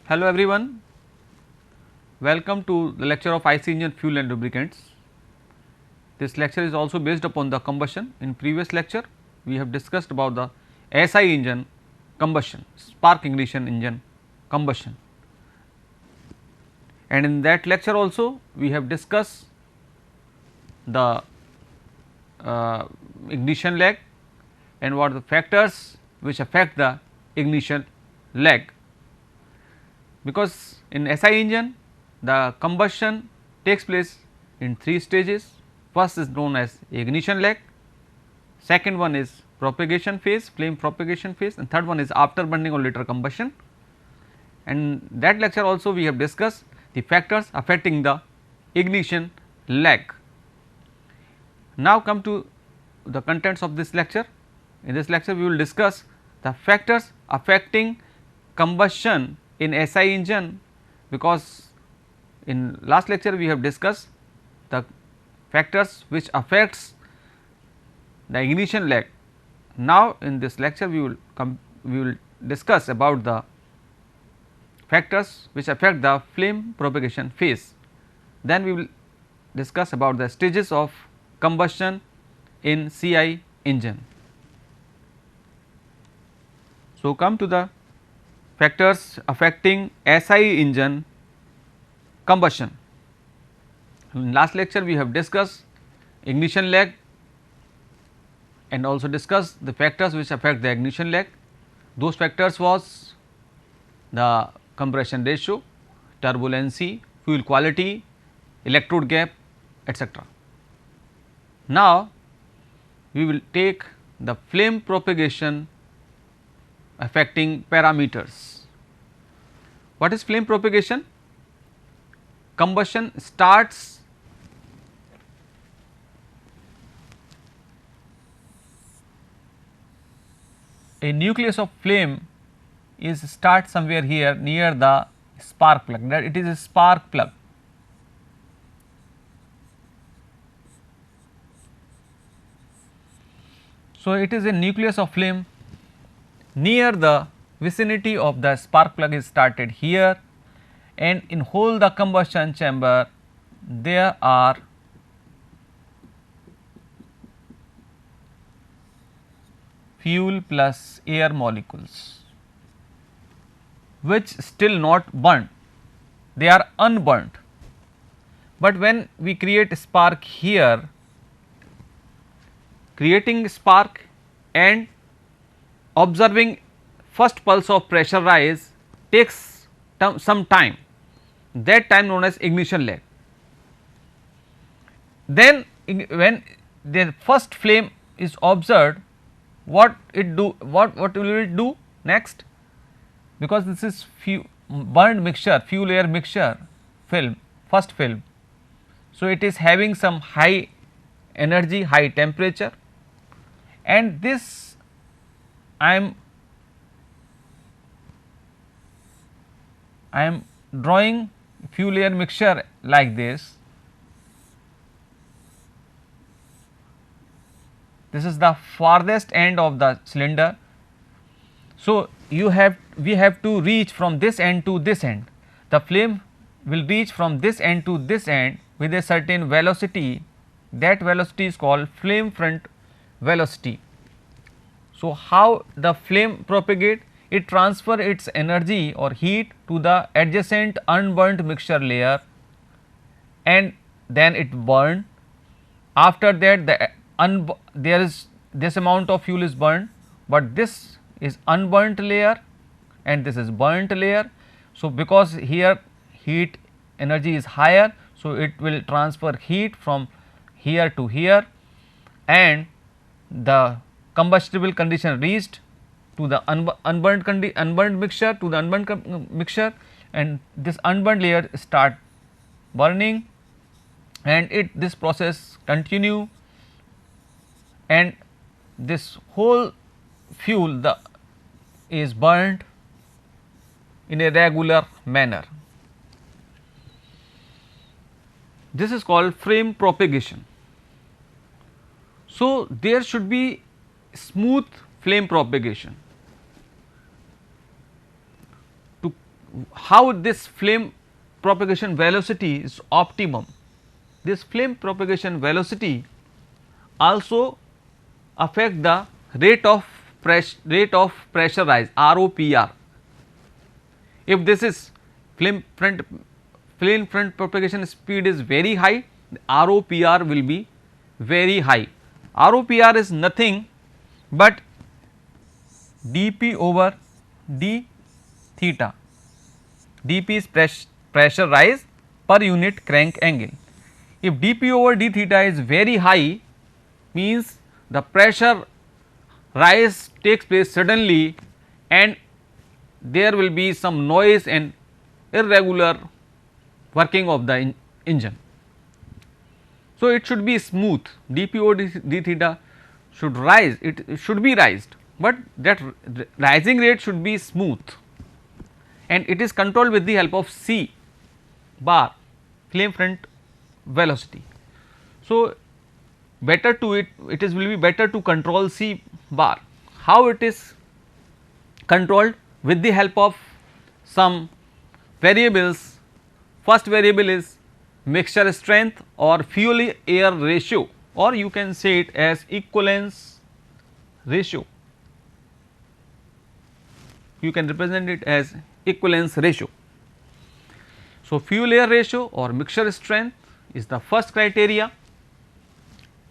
Hello everyone, welcome to the lecture of IC engine fuel and lubricants. This lecture is also based upon the combustion. In previous lecture we have discussed about the SI engine combustion, spark ignition engine combustion, and in that lecture also we have discussed the ignition lag and what are the factors which affect the ignition lag, because in SI engine the combustion takes place in 3 stages. First is known as ignition lag, second one is propagation phase, flame propagation phase, and third one is after burning or later combustion. And that lecture also we have discussed the factors affecting the ignition lag. Now come to the contents of this lecture. In this lecture we will discuss the factors affecting combustion in SI engine, because in last lecture we have discussed the factors which affects the ignition lag. Now in this lecture we will discuss about the factors which affect the flame propagation phase. Then we will discuss about the stages of combustion in CI engine. So come to the factors affecting SI engine combustion. In last lecture we have discussed ignition lag and also discussed the factors which affect the ignition lag. Those factors was the compression ratio, turbulency, fuel quality, electrode gap, etc. Now we will take the flame propagation affecting parameters. What is flame propagation? Combustion starts a nucleus of flame is start somewhere here near the spark plug, that it is a spark plug. So it is a nucleus of flame near the vicinity of the spark plug is started here, and in whole the combustion chamber there are fuel plus air molecules which still not burnt, they are unburnt. But when we create spark here, creating spark and observing first pulse of pressure rise takes some time, that time known as ignition lag. Then when the first flame is observed, what will it do next? Because this is burned mixture, fuel air mixture film, first film. So it is having some high energy, high temperature, and this I am drawing fuel air mixture like this. This is the farthest end of the cylinder. So we have to reach from this end to this end. The flame will reach from this end to this end with a certain velocity. That velocity is called flame front velocity. So how the flame propagate? It transfer its energy or heat to the adjacent unburnt mixture layer, and then it burn. After that there is this amount of fuel is burned, but this is unburnt layer and this is burnt layer. So because here heat energy is higher, so it will transfer heat from here to here, and the combustible condition reached to the unburnt mixture to the unburnt mixture, and this unburnt layer start burning, and this process continue, and this whole fuel is burnt in a regular manner. This is called flame propagation. So there should be smooth flame propagation. how this flame propagation velocity is optimum. This flame propagation velocity also affect the rate of pressure rise, ROPR. If this is flame front propagation speed is very high, the ROPR will be very high. ROPR is nothing but dP over d theta. dP is pressure rise per unit crank angle. If dP over d theta is very high, means the pressure rise takes place suddenly and there will be some noise and irregular working of the engine. So, it should be smooth, dP over d theta should rise, it should be raised, but that rising rate should be smooth and it is controlled with the help of C bar, flame front velocity. So, better to it is will be better to control C bar. How it is controlled? With the help of some variables. First variable is mixture strength or fuel air ratio, or you can say it as equivalence ratio. You can represent it as equivalence ratio. So, fuel air ratio or mixture strength is the first criteria.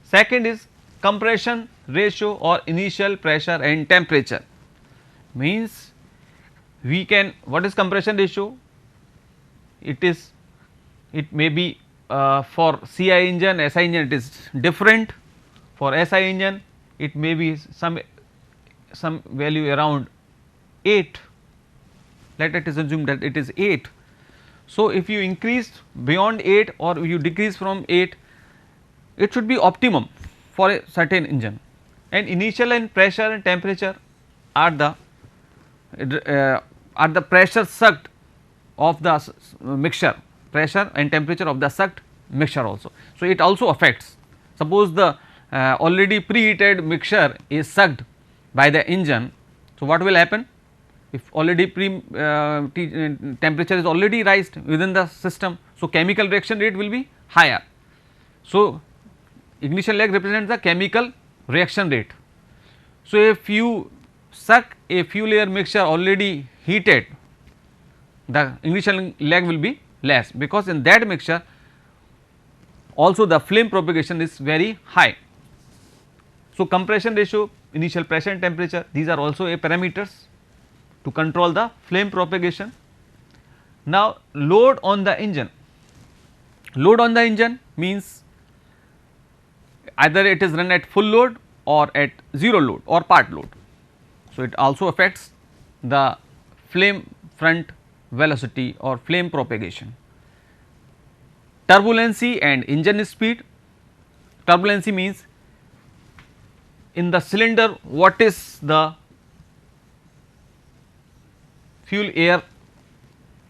Second is compression ratio or initial pressure and temperature, means we can, what is compression ratio? It may be for CI engine, SI engine it is different. For SI engine it may be some value around 8, let us assume that it is 8. So, if you increase beyond 8 or you decrease from 8, it should be optimum for a certain engine, and initial and pressure and temperature are the pressure sucked of the mixture, pressure and temperature of the sucked mixture also. So, it also affects, suppose the already preheated mixture is sucked by the engine. So, what will happen? If already temperature is already raised within the system, so chemical reaction rate will be higher. So, ignition lag represents the chemical reaction rate. So, if you suck a fuel air mixture already heated, the ignition lag will be less, because in that mixture also the flame propagation is very high. So, compression ratio, initial pressure and temperature, these are also a parameters to control the flame propagation. Now, load on the engine. Load on the engine means either it is run at full load or at zero load or part load. So, it also affects the flame front velocity or flame propagation. Turbulency and engine speed. Turbulency means in the cylinder what is the fuel air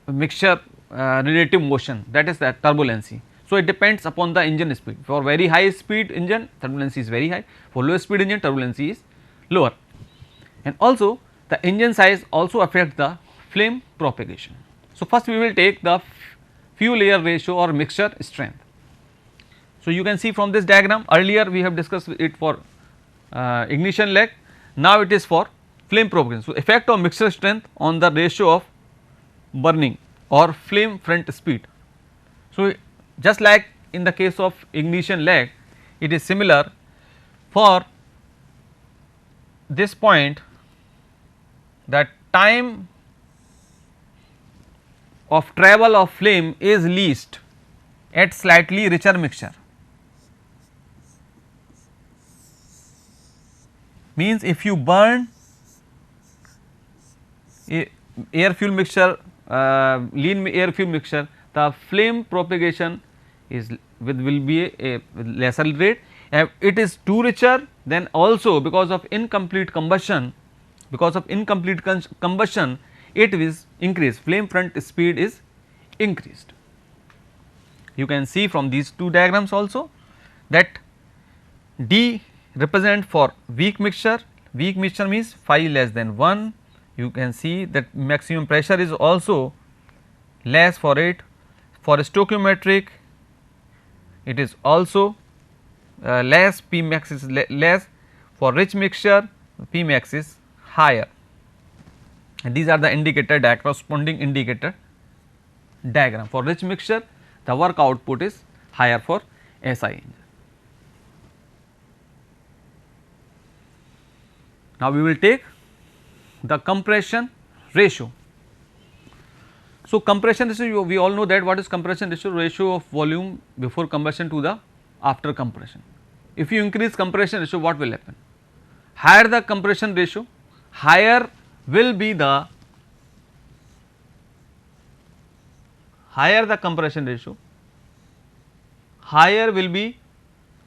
mixture relative motion, that is the turbulency. So, it depends upon the engine speed. For very high speed engine, turbulency is very high, for low speed engine turbulency is lower, and also the engine size also affects the flame propagation. So, first we will take the fuel air ratio or mixture strength. So, you can see from this diagram, earlier we have discussed it for ignition lag, now it is for flame propagation. So, effect of mixture strength on the ratio of burning or flame front speed. So, just like in the case of ignition lag, it is similar. For this point, the time of travel of flame is least at slightly richer mixture, means if you burn a air fuel mixture, lean air fuel mixture, the flame propagation is will be a lesser rate. If it is too richer, then also because of incomplete combustion, it is increased, flame front speed is increased. You can see from these two diagrams also that D represent for weak mixture means phi less than 1. You can see that maximum pressure is also less for it. For stoichiometric it is also less, P max is less. For rich mixture P max is higher, and these are the indicator corresponding indicator diagram. For rich mixture the work output is higher for SI engine. Now, we will take the compression ratio. So, compression ratio, we all know that what is compression ratio? Ratio of volume before combustion to the after compression. If you increase compression ratio, what will happen? Higher the compression ratio, higher will be the compression ratio, higher will be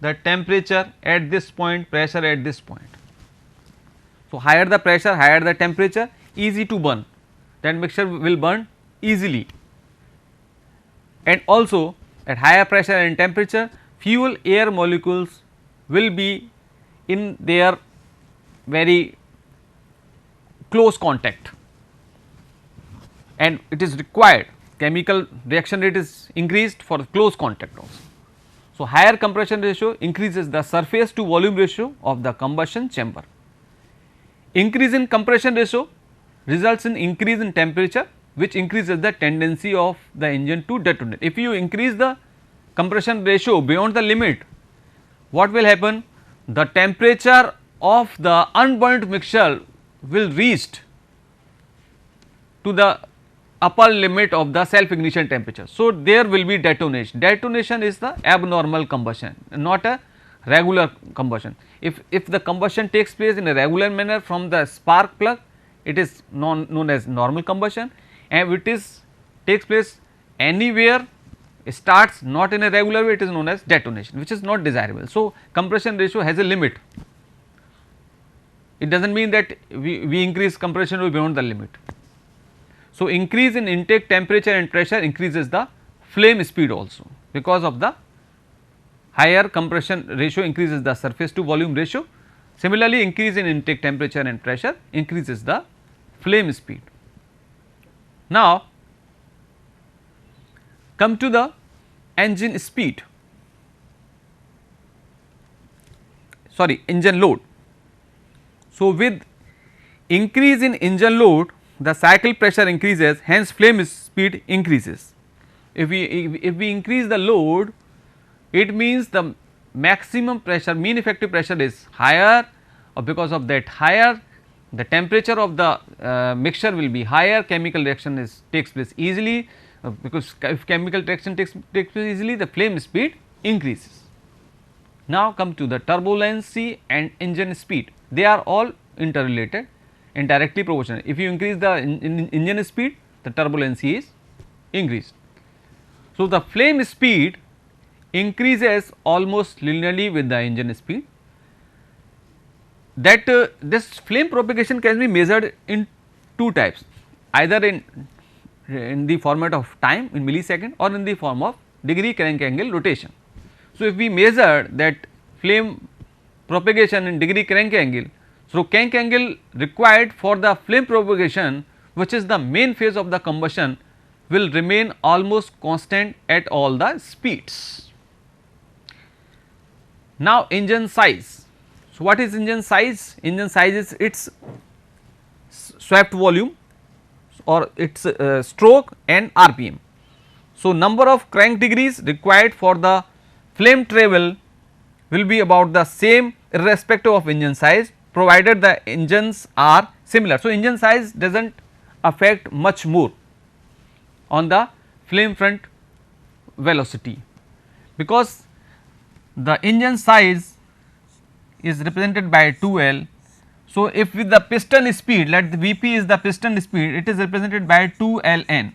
the temperature at this point, pressure at this point. So, higher the pressure, higher the temperature, easy to burn, that mixture will burn easily, and also at higher pressure and temperature fuel air molecules will be in their very close contact, and it is required, chemical reaction rate is increased for close contact also. So, higher compression ratio increases the surface to volume ratio of the combustion chamber. Increase in compression ratio results in increase in temperature, which increases the tendency of the engine to detonate. If you increase the compression ratio beyond the limit, what will happen? The temperature of the unburnt mixture will reach to the upper limit of the self ignition temperature. So, there will be detonation. Detonation is the abnormal combustion, not a regular combustion. If the combustion takes place in a regular manner from the spark plug, it is known as normal combustion, and if it takes place anywhere, starts not in a regular way, it is known as detonation, which is not desirable. So, compression ratio has a limit. It does not mean that we increase compression ratio beyond the limit. So, increase in intake temperature and pressure increases the flame speed also, because of the higher compression ratio increases the surface to volume ratio. Similarly, increase in intake temperature and pressure increases the flame speed. Now, come to the engine speed, engine load. So, with increase in engine load, the cycle pressure increases, hence flame speed increases. If we increase the load, it means the maximum pressure, mean effective pressure is higher, or because of that higher, the temperature of the mixture will be higher, chemical reaction takes place easily, because if chemical reaction takes place easily, the flame speed increases. Now, come to the turbulency and engine speed, they are all interrelated and directly proportional. If you increase the engine speed, the turbulency is increased. So, the flame speed increases almost linearly with the engine speed. That this flame propagation can be measured in two types, either in the format of time in millisecond or in the form of degree crank angle rotation. So, if we measure that flame propagation in degree crank angle, so crank angle required for the flame propagation, which is the main phase of the combustion, will remain almost constant at all the speeds. Now, engine size. So, what is engine size? Engine size is its swept volume or its stroke and RPM. So, number of crank degrees required for the flame travel will be about the same irrespective of engine size, provided the engines are similar. So, engine size does not affect much more on the flame front velocity, because the engine size is represented by 2L. So, if with the piston speed, let the Vp is the piston speed, it is represented by 2Ln.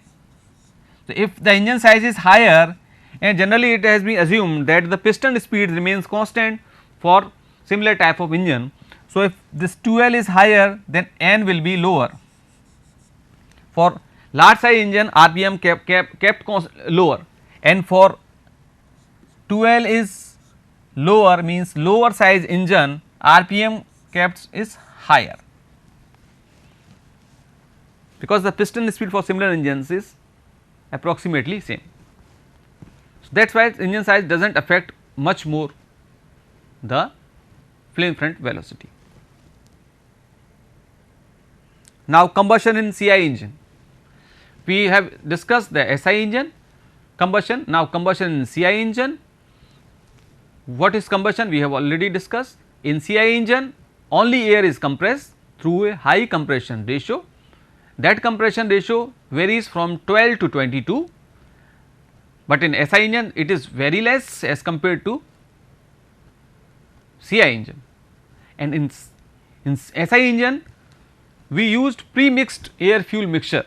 So, if the engine size is higher, and generally it has been assumed that the piston speed remains constant for similar type of engine. So, if this 2L is higher, then N will be lower. For large size engine, RPM kept lower, and for 2L is lower, means lower size engine, RPM kept is higher, because the piston speed for similar engines is approximately same. So, that is why engine size does not affect much more the flame front velocity. Now, combustion in CI engine, we have discussed the SI engine combustion. Now, combustion in CI engine, what is combustion? We have already discussed. In CI engine only air is compressed through a high compression ratio. That compression ratio varies from 12 to 22, but in SI engine it is very less as compared to CI engine. And in SI engine we used pre-mixed air fuel mixture.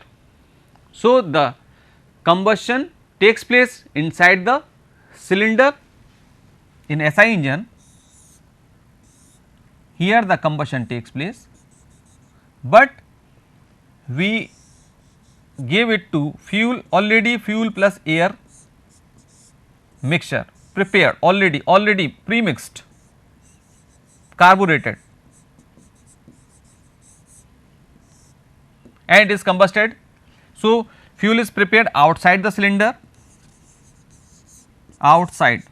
So, the combustion takes place inside the cylinder in SI engine. Here the combustion takes place, but we gave it to fuel, already fuel plus air mixture prepared, already pre-mixed, carbureted, and it is combusted. So, fuel is prepared outside the cylinder, outside,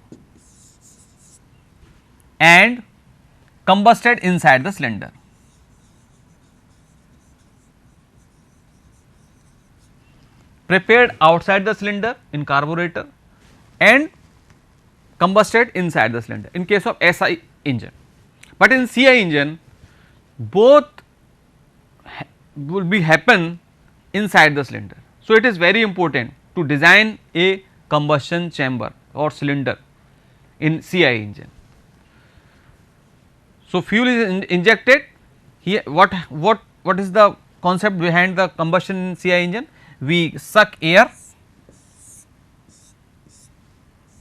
and combusted inside the cylinder. Prepared outside the cylinder in carburetor and combusted inside the cylinder in case of SI engine. But in CI engine both will be happen inside the cylinder. So, it is very important to design a combustion chamber or cylinder in CI engine. So, fuel is injected here. What is the concept behind the combustion in CI engine? We suck air,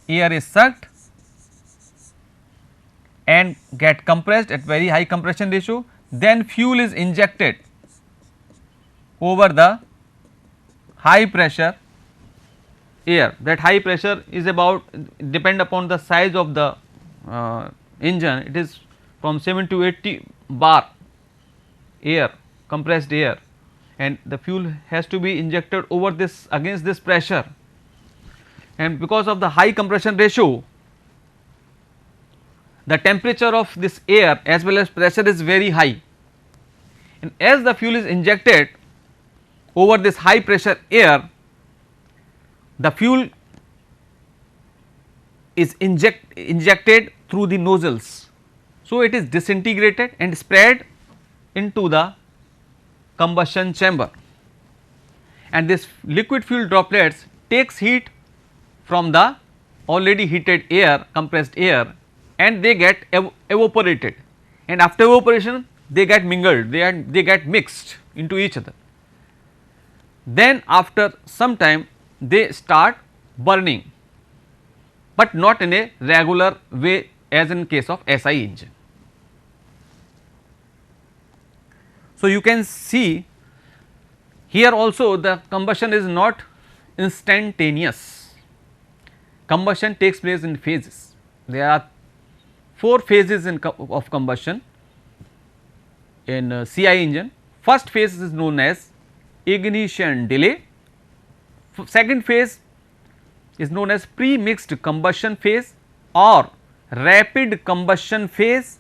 air is sucked and get compressed at very high compression ratio, then fuel is injected over the high pressure air. That high pressure is about, depend upon the size of the engine, it is from 7 to 80 bar air, compressed air, and the fuel has to be injected over this, against this pressure, and because of the high compression ratio the temperature of this air as well as pressure is very high, and as the fuel is injected over this high pressure air, the fuel is injected through the nozzles. So, it is disintegrated and spread into the combustion chamber, and this liquid fuel droplets takes heat from the already heated air, compressed air, and they get evaporated, and after evaporation they get mingled, they get mixed into each other. Then after some time they start burning, but not in a regular way as in case of SI engine. So, you can see here also the combustion is not instantaneous, combustion takes place in phases. There are 4 phases of combustion in CI engine. First phase is known as ignition delay, second phase is known as pre-mixed combustion phase or rapid combustion phase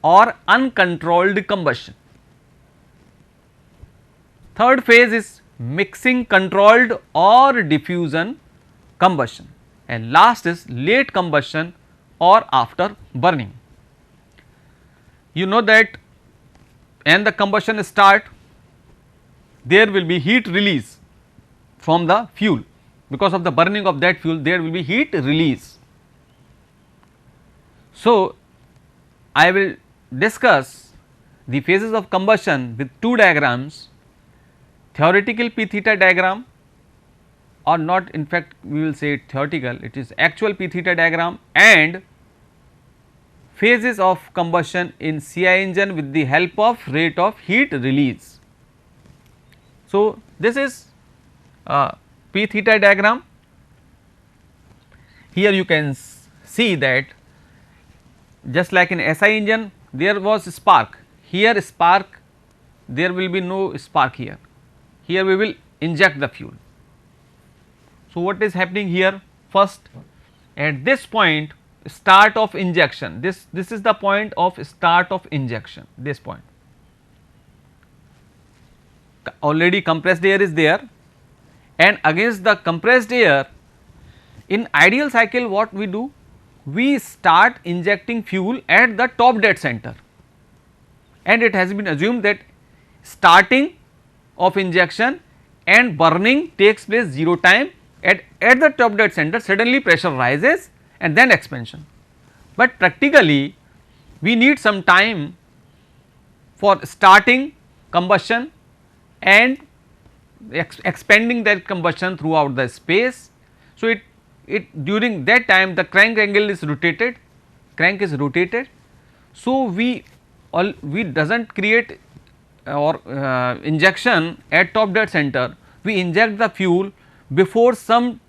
or uncontrolled combustion. Third phase is mixing controlled or diffusion combustion, and last is late combustion or after burning. You know that when the combustion start, there will be heat release from the fuel, because of the burning of that fuel there will be heat release. So, I will discuss the phases of combustion with 2 diagrams, theoretical P theta diagram, or not, in fact we will say it theoretical, it is actual P theta diagram, and phases of combustion in CI engine with the help of rate of heat release. So, this is P theta diagram. Here you can see that just like in SI engine there was spark, here spark, there will be no spark here, here we will inject the fuel. So, what is happening here? First, at this point, start of injection, this is the point of start of injection, this point already compressed air is there, and against the compressed air, in ideal cycle what we do, we start injecting fuel at the top dead center, and it has been assumed that starting of injection and burning takes place 0 time. At the top dead center suddenly pressure rises and then expansion, but practically we need some time for starting combustion and expanding that combustion throughout the space. So, it during that time the crank angle is rotated, crank is rotated. So, we does not create or injection at top dead center, we inject the fuel before some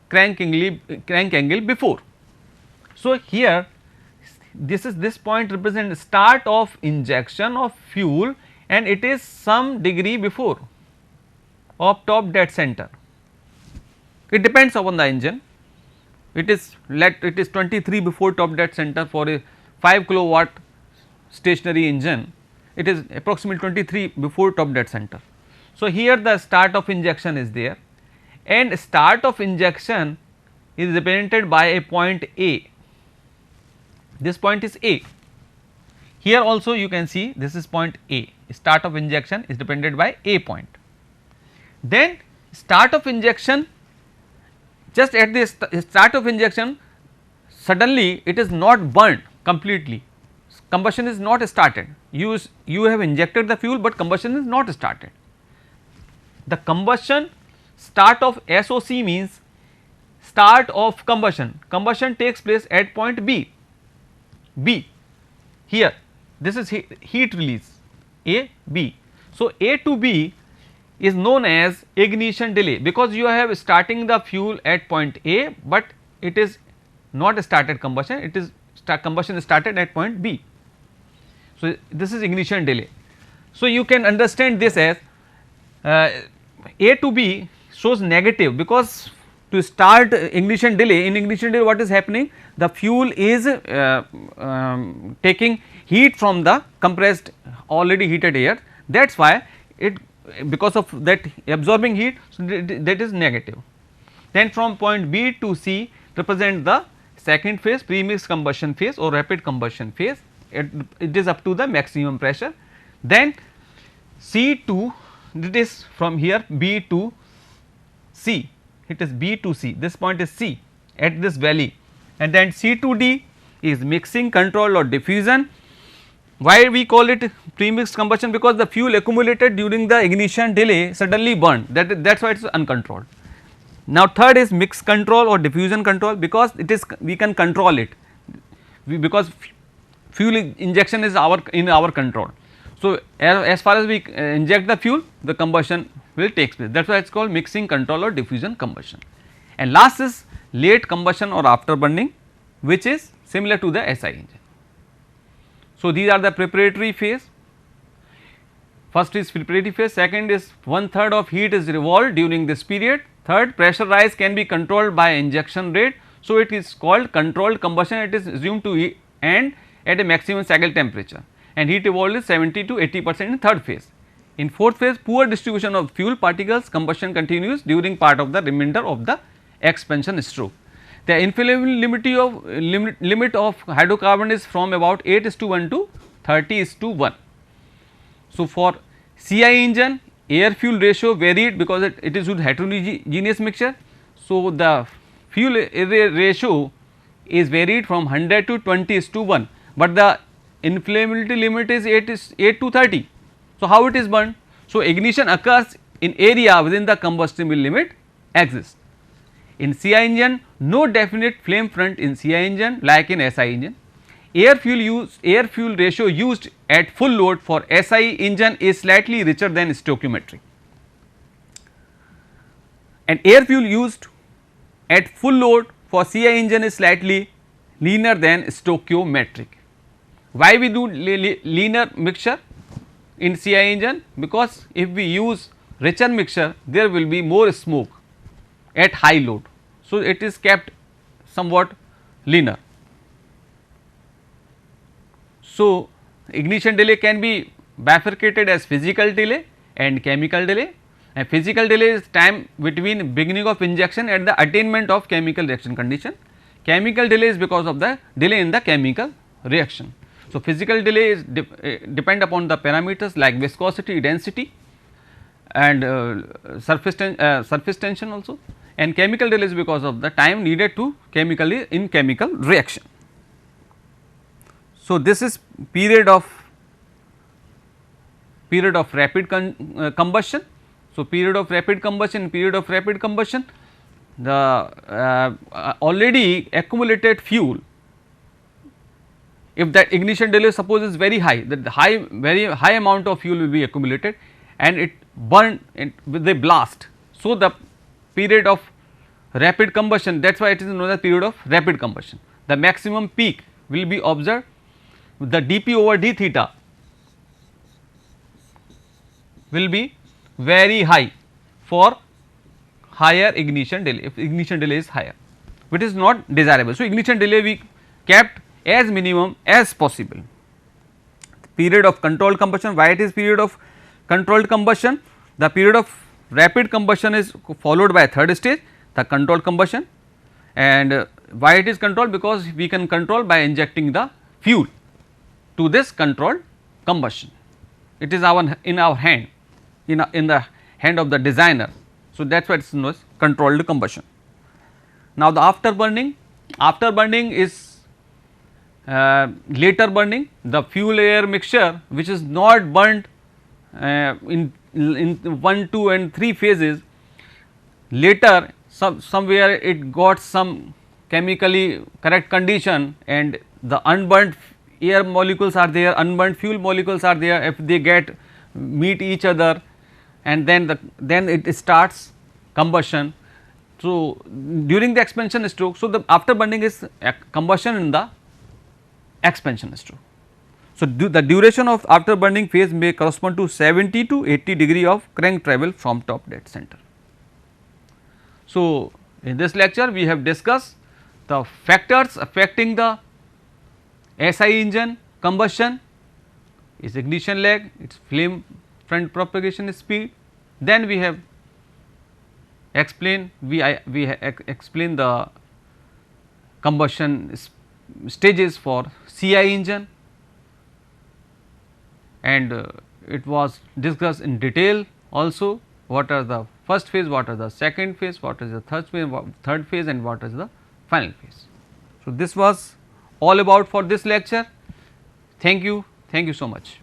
crank angle before. So, here this point represents start of injection of fuel, and it is some degree before of top dead center. It depends upon the engine, it is 23 before top dead center for a 5 kilowatt stationary engine, it is approximately 23 before top dead center. So, here the start of injection is there, and start of injection is represented by a point A, this point is A. Here also you can see this is point A, start of injection is depended by A point. Then start of injection, just at the start of injection suddenly it is not burned completely, combustion is not started, you have injected the fuel, but combustion is not started. The combustion start of SOC means start of combustion, combustion takes place at point B, here this is heat release A, B. So, A to B is known as ignition delay, because you have starting the fuel at point A, but it is not started combustion, it is combustion started at point B. So, this is ignition delay. So, you can understand this as A to B shows negative, because to start ignition delay, in ignition delay what is happening, the fuel is taking heat from the compressed already heated air, that is why it, because of that absorbing heat, so that is negative. Then from point B to C represent the second phase, premix combustion phase or rapid combustion phase, it is up to the maximum pressure. Then C to, it is from here B to C, it is B to C, this point is C at this valley, and then C to D is mixing, control or diffusion. Why we call it premixed combustion? Because the fuel accumulated during the ignition delay suddenly burned, that is why it is uncontrolled. Now, third is mix control or diffusion control, because it is we can control it, because fuel injection is in our control. So, as far as we inject the fuel, the combustion will take place, that is why it is called mixing control or diffusion combustion. And last is late combustion or after burning, which is similar to the SI engine. So, these are the preparatory phase, first is preparatory phase, second is 1/3 of heat is revolved during this period, third pressure rise can be controlled by injection rate. So, it is called controlled combustion, it is assumed to end at a maximum cycle temperature, and heat evolved is 70 to 80% in third phase. In fourth phase, poor distribution of fuel particles, combustion continues during part of the remainder of the expansion stroke. The inflammability limit of hydrocarbon is from about 8:1 to 30:1. So, for CI engine air fuel ratio varied because it is with heterogeneous mixture. So, the fuel ratio is varied from 100 to 20:1, but the inflammability limit is 8 to 30. So, how it is burned? So, ignition occurs in area within the combustible limit exists. In CI engine, no definite flame front in CI engine like in SI engine. Air fuel ratio used at full load for SI engine is slightly richer than stoichiometric, and air fuel used at full load for CI engine is slightly leaner than stoichiometric. Why we do leaner mixture in CI engine? Because if we use richer mixture, there will be more smoke, at high load. So, it is kept somewhat leaner. So, ignition delay can be bifurcated as physical delay and chemical delay, and physical delay is time between beginning of injection and the attainment of chemical reaction condition. Chemical delay is because of the delay in the chemical reaction. So, physical delay is depend upon the parameters like viscosity, density and surface tension also, and chemical delay is because of the time needed to chemically in chemical reaction. So, this is period of rapid combustion. So, period of rapid combustion, the already accumulated fuel, if that ignition delay suppose is very high, that very high amount of fuel will be accumulated and it burn with a blast. So, the period of rapid combustion, that is why it is known as period of rapid combustion. The maximum peak will be observed, the dP over d theta will be very high for higher ignition delay, if ignition delay is higher, which is not desirable. So, ignition delay we kept as minimum as possible. Period of controlled combustion, why it is period of controlled combustion? The period of rapid combustion is followed by third stage, the controlled combustion, and why it is controlled? Because we can control by injecting the fuel to this controlled combustion. It is in our hand, in the hand of the designer. So, that is why it is known as controlled combustion. Now, the after burning is later burning, the fuel air mixture which is not burnt in 1, 2 and 3 phases, later somewhere it got some chemically correct condition and the unburnt air molecules are there, unburnt fuel molecules are there, if they meet each other and then it starts combustion. So, during the expansion stroke, so the afterburning is combustion in the expansion stroke. So, the duration of afterburning phase may correspond to 70 to 80 degree of crank travel from top dead center. So, in this lecture we have discussed the factors affecting the SI engine combustion, its ignition lag, its flame front propagation speed. Then we have explained explained the combustion stages for CI engine, and it was discussed in detail also what are the first phase, what are the second phase, what is the third phase and what is the final phase. So, this was all about for this lecture. Thank you so much.